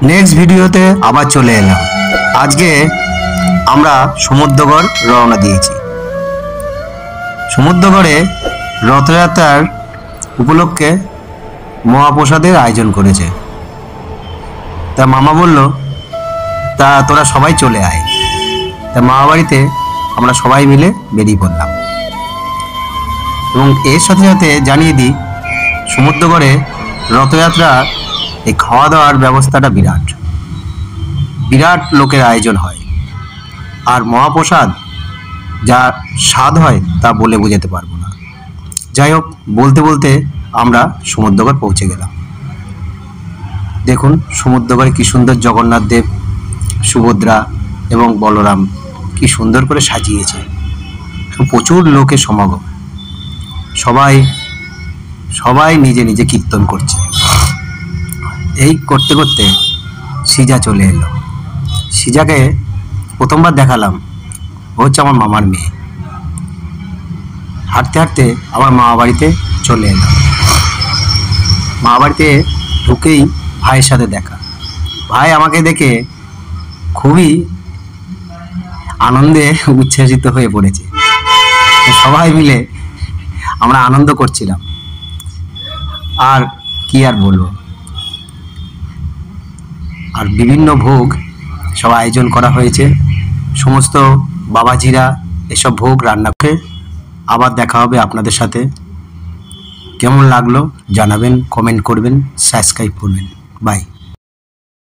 Next ভিডিওতে আবার চলে এলাম। আজকে আমরা সমুদ্রগড় রওনা দিয়েছি। সমুদ্রগড়ে রথযাত্রার উপলক্ষে মহাপ্রসাদের আয়োজন করেছে। তা মামা বলল, তা তোরা সবাই চলে আয়। তা মামা বাড়িতে আমরা সবাই মিলে বেরিয়ে পড়লাম। এবং এর সাথে সাথে জানিয়ে দিই, সমুদ্রগড়ে রথযাত্রা এই খাওয়া দাওয়ার ব্যবস্থাটা বিরাট বিরাট লোকের আয়োজন হয়। আর মহাপ্রসাদ যা স্বাদ হয় তা বলে বোঝাতে পারবো না। যাই হোক, বলতে বলতে আমরা সমুদ্রগড় পৌঁছে গেলাম। দেখুন সমুদ্রগড়ে কি সুন্দর জগন্নাথ দেব, সুভদ্রা এবং বলরাম কি সুন্দর করে সাজিয়েছে। প্রচুর লোকের সমাগম, সবাই সবাই নিজে নিজে কীর্তন করছে। এই করতে করতে সিজা চলে এলো। সিজাকে প্রথমবার দেখালাম, ও হচ্ছে আমার মামার মেয়ে। হাঁটতে হাঁটতে আমার মামা বাড়িতে চলে এলাম। মামা বাড়িতে ঢুকেই ভাইয়ের সাথে দেখা। ভাই আমাকে দেখে খুবই আনন্দে উচ্ছ্বাসিত হয়ে পড়েছে। সবাই মিলে আমরা আনন্দ করছিলাম। আর কি আর বলবো, আর বিভিন্ন ভোগ সব আয়োজন করা হয়েছে। সমস্ত বাবাজিরা এসব ভোগ রান্না করে। আবার দেখা হবে আপনাদের সাথে। কেমন লাগলো জানাবেন, কমেন্ট করবেন, সাবস্ক্রাইব করবেন। বাই।